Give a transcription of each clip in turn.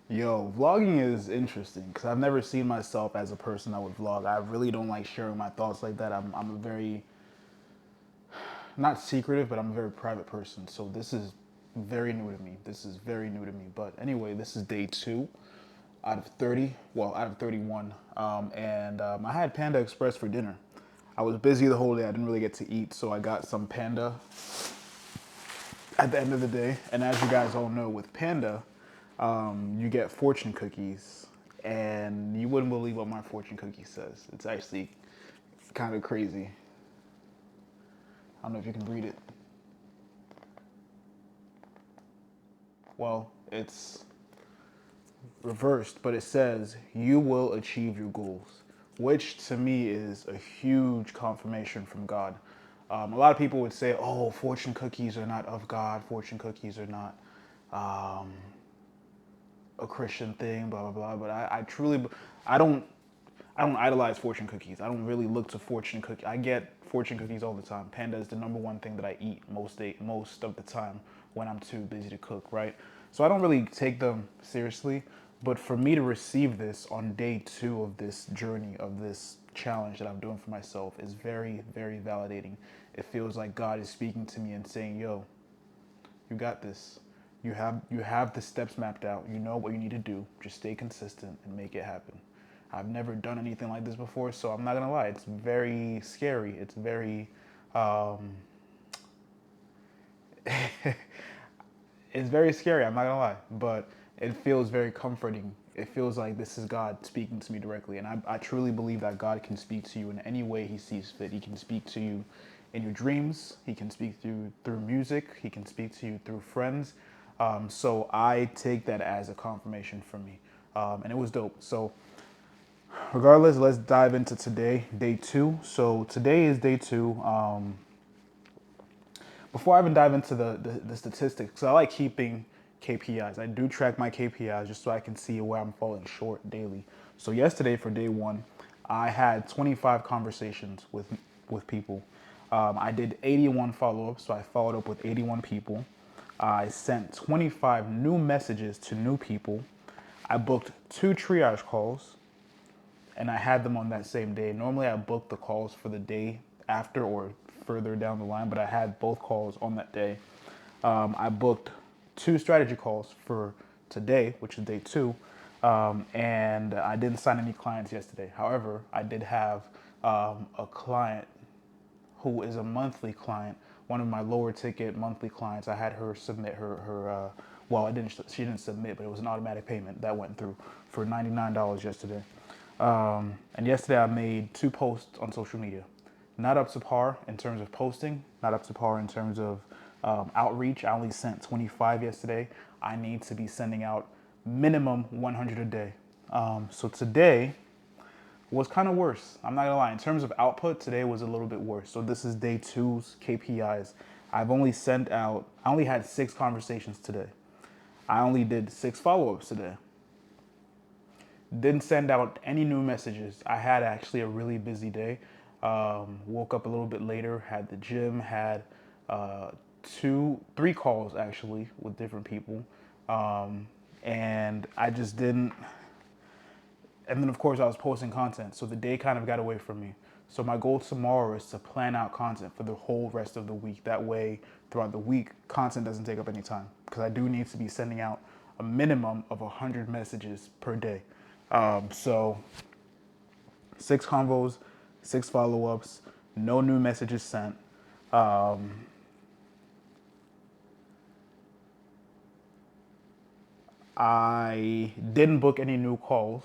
Yo, vlogging is interesting because I've never seen myself as a person that would vlog. I really don't like sharing my thoughts like that. I'm a very, not secretive, but I'm a very private person. So this is very new to me. This is very new to me. But anyway, this is day two out of 30. Well, out of 31. And I had Panda Express for dinner. I was busy the whole day. I didn't really get to eat. So I got some Panda at the end of the day. And as you guys all know, with Panda, you get fortune cookies, and you wouldn't believe what my fortune cookie says. It's actually kind of crazy. I don't know if you can read it. Well, it's reversed, but it says you will achieve your goals, which to me is a huge confirmation from God. A lot of people would say, "Oh, fortune cookies are not of God. Fortune cookies are not a Christian thing." Blah blah blah. But I truly, I don't, I don't idolize fortune cookies. I don't really look to fortune cookies. I get fortune cookies all the time. Panda is the number one thing that I eat most of the time when I'm too busy to cook, right? So I don't really take them seriously. But for me to receive this on day two of this journey, of this challenge that I'm doing for myself, is very, very validating. It feels like God is speaking to me and saying, "Yo, you got this. You have the steps mapped out. You know what you need to do. Just stay consistent and make it happen." I've never done anything like this before, so I'm not gonna lie. It's very scary. It's very, um, it's very scary. I'm not gonna lie, but it feels very comforting. It feels like this is God speaking to me directly, and I truly believe that God can speak to you in any way He sees fit. He can speak to you in your dreams. He can speak to you through music. He can speak to you through friends. So I take that as a confirmation for me, and it was dope. So regardless, let's dive into today, day two. So today is day two. Before I even dive into the statistics, because I like keeping KPIs. I do track my KPIs just so I can see where I'm falling short daily. So yesterday for day one, I had 25 conversations with people. I did 81 follow-ups, so I followed up with 81 people. I sent 25 new messages to new people. I booked two triage calls, and I had them on that same day. Normally, I book the calls for the day after or further down the line, but I had both calls on that day. I booked two strategy calls for today, which is day two, and I didn't sign any clients yesterday. However, I did have a client who is a monthly client, one of my lower ticket monthly clients. I had her submit her well, I didn't. She didn't submit, but it was an automatic payment that went through for $99 yesterday. And yesterday I made two posts on social media. Not up to par in terms of posting, not up to par in terms of outreach. I only sent 25 yesterday. I need to be sending out minimum 100 a day. So today was kind of worse. I'm not gonna lie. In terms of output, today was a little bit worse. So this is day two's KPIs. I only had six conversations today. I only did six follow ups today. Didn't send out any new messages. I had actually a really busy day. Woke up a little bit later, had the gym, had uh, three calls actually with different people. And I just didn't. And then, of course, I was posting content. So the day kind of got away from me. So my goal tomorrow is to plan out content for the whole rest of the week. That way, throughout the week, content doesn't take up any time. Because I do need to be sending out a minimum of 100 messages per day. So six convos, six follow-ups, no new messages sent. I didn't book any new calls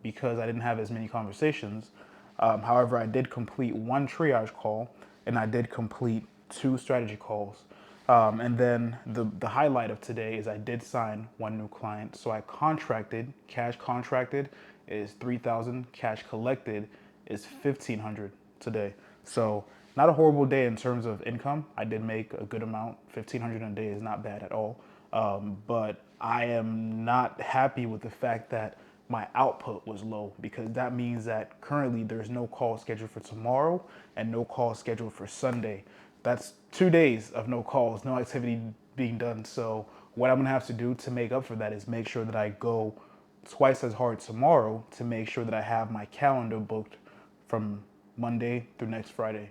because I didn't have as many conversations. However, I did complete one triage call and I did complete two strategy calls. And then the highlight of today is I did sign one new client. So I contracted, cash contracted is 3,000, cash collected is 1,500 today. So not a horrible day in terms of income. I did make a good amount. 1,500 a day is not bad at all. But I am not happy with the fact that my output was low because that means that currently there's no call scheduled for tomorrow and no call scheduled for Sunday. That's 2 days of no calls, no activity being done. So what I'm gonna have to do to make up for that is make sure that I go twice as hard tomorrow to make sure that I have my calendar booked from Monday through next Friday.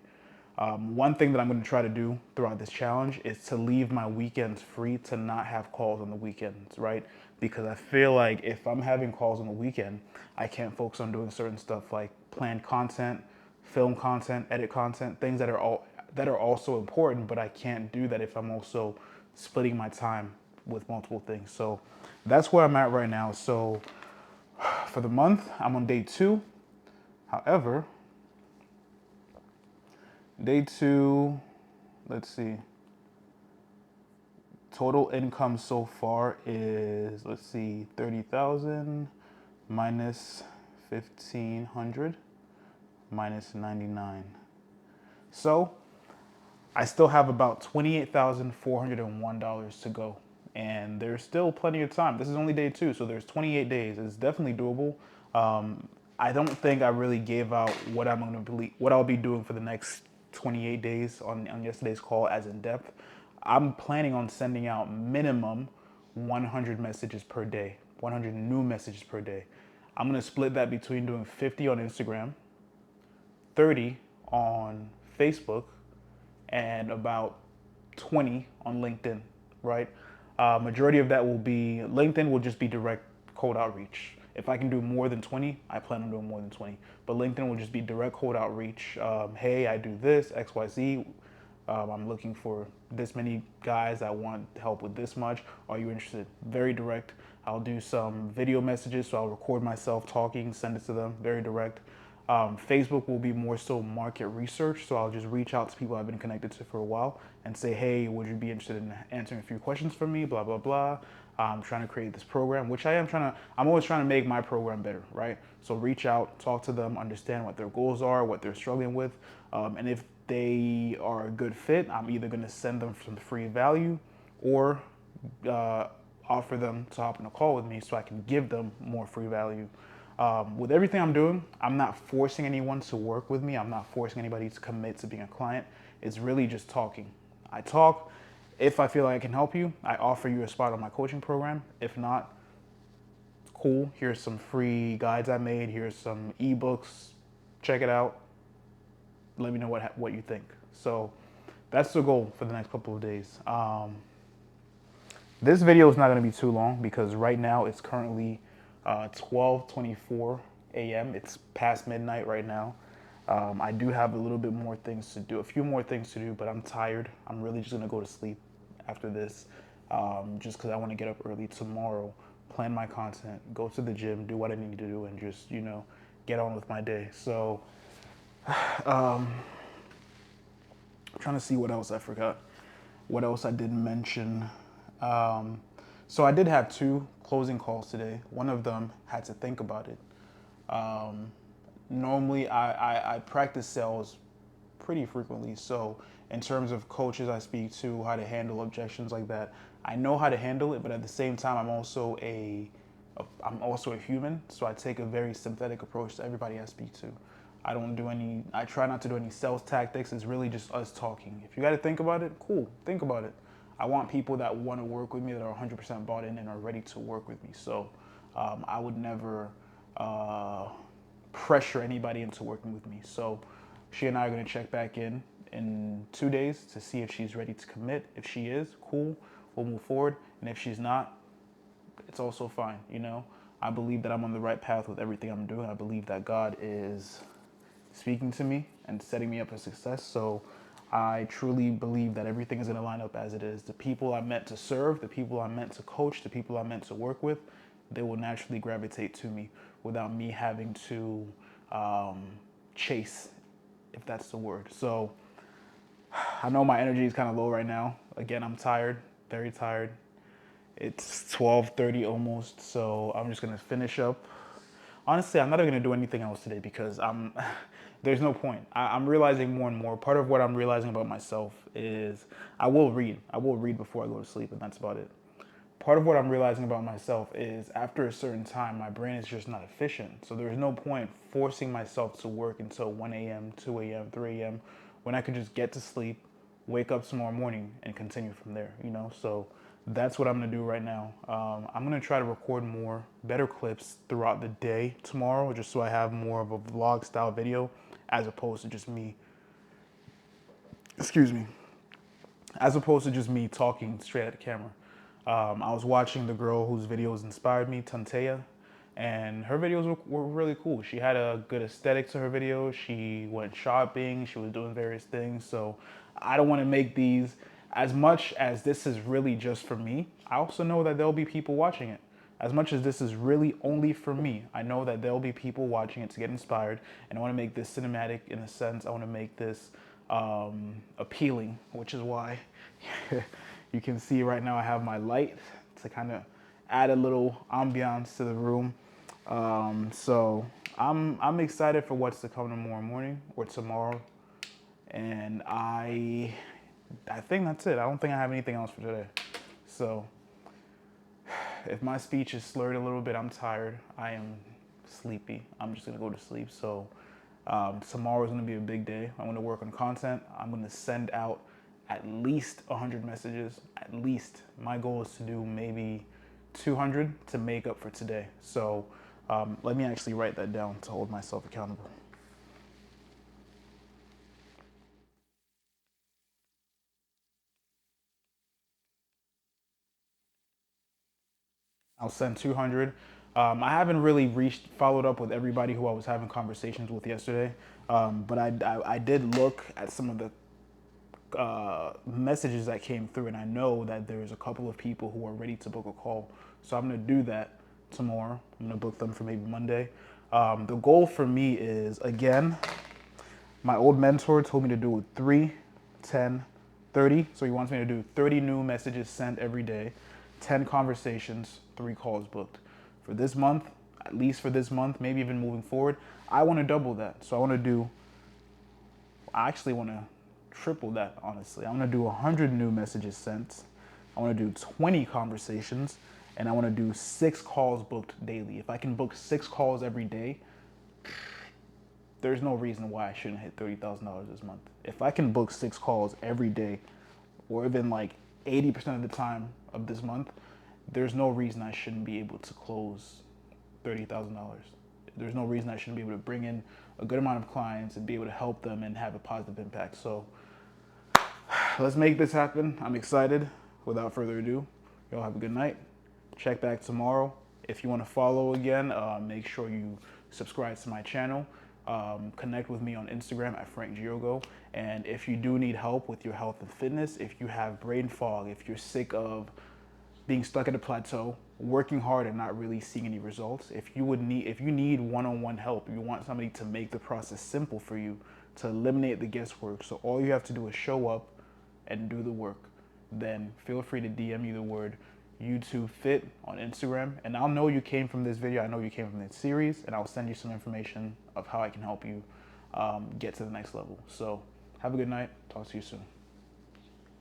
One thing that I'm going to try to do throughout this challenge is to leave my weekends free, to not have calls on the weekends, right? Because I feel like if I'm having calls on the weekend, I can't focus on doing certain stuff like planned content, film content, edit content, things that are also important, but I can't do that if I'm also splitting my time with multiple things. So that's where I'm at right now. So for the month, I'm on day 2. However, day 2, let's see. Total income so far is, let's see, 30,000 minus 1,500 minus 99. So I still have about $28,401 to go. And there's still plenty of time. This is only day 2, so there's 28 days. It's definitely doable. I don't think I really gave out what I'll be doing for the next 28 days on yesterday's call as in depth. I'm planning on sending out minimum 100 messages per day, 100 new messages per day. I'm gonna split that between doing 50 on Instagram, 30 on Facebook, and about 20 on LinkedIn, right? Majority of that will be, LinkedIn will just be direct cold outreach. If I can do more than 20, I plan on doing more than 20. But LinkedIn will just be direct cold outreach. Hey, I do this, XYZ. I'm looking for this many guys. I want help with this much. Are you interested? Very direct. I'll do some video messages, so I'll record myself talking, send it to them. Very direct. Facebook will be more so market research, so I'll just reach out to people I've been connected to for a while and say, hey, would you be interested in answering a few questions for me, blah, blah, blah. I'm trying to create this program, which I'm always trying to make my program better, right? So reach out, talk to them, understand what their goals are, what they're struggling with. And if they are a good fit, I'm either gonna send them some free value or offer them to hop on a call with me so I can give them more free value. With everything I'm doing, I'm not forcing anyone to work with me. I'm not forcing anybody to commit to being a client. It's really just talking. I talk. If I feel like I can help you, I offer you a spot on my coaching program. If not, cool. Here's some free guides I made. Here's some ebooks. Check it out. Let me know what you think. So that's the goal for the next couple of days. This video is not going to be too long because right now it's currently 12:24 a.m. It's past midnight right now. I do have a little bit more things to do, a few more things to do, but I'm tired. I'm really just going to go to sleep after this just because I want to get up early tomorrow, plan my content, go to the gym, do what I need to do, and just, get on with my day. So I'm trying to see what else I forgot, what else I didn't mention. So I did have 2 closing calls today. One of them had to think about it. Normally, I practice sales pretty frequently. So in terms of coaches I speak to, how to handle objections like that, I know how to handle it. But at the same time, I'm also a human. So I take a very sympathetic approach to everybody I speak to. I try not to do any sales tactics. It's really just us talking. If you got to think about it, cool, think about it. I want people that want to work with me, that are 100% bought in and are ready to work with me. So I would never pressure anybody into working with me. So she and I are going to check back in 2 days to see if she's ready to commit. If she is, cool, we'll move forward. And if she's not, it's also fine. I believe that I'm on the right path with everything I'm doing. I believe that God is speaking to me and setting me up for success. So I truly believe that everything is going to line up as it is. The people I'm meant to serve, the people I'm meant to coach, the people I'm meant to work with, they will naturally gravitate to me without me having to chase, if that's the word. So I know my energy is kind of low right now. Again, I'm tired, very tired. It's 12:30 almost, so I'm just gonna finish up. Honestly, I'm not even gonna do anything else today because there's no point. I'm realizing more and more. Part of what I'm realizing about myself is I will read. I will read before I go to sleep, and that's about it. Part of what I'm realizing about myself is after a certain time, my brain is just not efficient. So there's no point forcing myself to work until 1 a.m., 2 a.m., 3 a.m. when I could just get to sleep, wake up tomorrow morning, and continue from there. So that's what I'm gonna do right now. I'm gonna try to record more, better clips throughout the day tomorrow, just so I have more of a vlog style video as opposed to just me, excuse me, as opposed to just me talking straight at the camera. I was watching the girl whose videos inspired me, Tantea, and her videos were really cool. She had a good aesthetic to her videos. She went shopping. She was doing various things. So I don't want to make these as much as this is really just for me. I also know that there'll be people watching it. As much as this is really only for me, I know that there'll be people watching it to get inspired, and I want to make this cinematic in a sense. I want to make this appealing, which is why you can see right now I have my light to kind of add a little ambiance to the room. So I'm excited for what's to come tomorrow morning or tomorrow, and I think that's it. I don't think I have anything else for today. So if my speech is slurred a little bit, I'm tired. I am sleepy. I'm just gonna go to sleep. So tomorrow is gonna be a big day. I'm gonna work on content. I'm gonna send out at least 100 messages. At least. My goal is to do maybe 200 to make up for today. So let me actually write that down to hold myself accountable. I'll send 200. I haven't really followed up with everybody who I was having conversations with yesterday, but I did look at some of the messages that came through, and I know that there's a couple of people who are ready to book a call. So I'm gonna do that tomorrow. I'm gonna book them for maybe Monday. The goal for me is, again, my old mentor told me to do 3, 10, 30. So he wants me to do 30 new messages sent every day, 10 conversations, 3 calls booked. For this month, at least for this month, maybe even moving forward, I want to double that. So I actually want to triple that, honestly. I want to do 100 new messages sent. I want to do 20 conversations, and I want to do 6 calls booked daily. If I can book 6 calls every day, there's no reason why I shouldn't hit $30,000 this month. If I can book 6 calls every day, or even like 80% of the time of this month, there's no reason I shouldn't be able to close $30,000. There's no reason I shouldn't be able to bring in a good amount of clients and be able to help them and have a positive impact. So let's make this happen. I'm excited. Without further ado, y'all have a good night. Check back tomorrow. If you want to follow again, make sure you subscribe to my channel. Connect with me on Instagram at Frank Giogo. And if you do need help with your health and fitness, if you have brain fog, if you're sick of being stuck at a plateau, working hard and not really seeing any results, if you need one-on-one help, you want somebody to make the process simple for you, to eliminate the guesswork, so all you have to do is show up and do the work, then feel free to DM me the word YouTube Fit on Instagram, and I'll know you came from this video. I know you came from this series, and I'll send you some information of how I can help you get to the next level. So have a good night. Talk to you soon.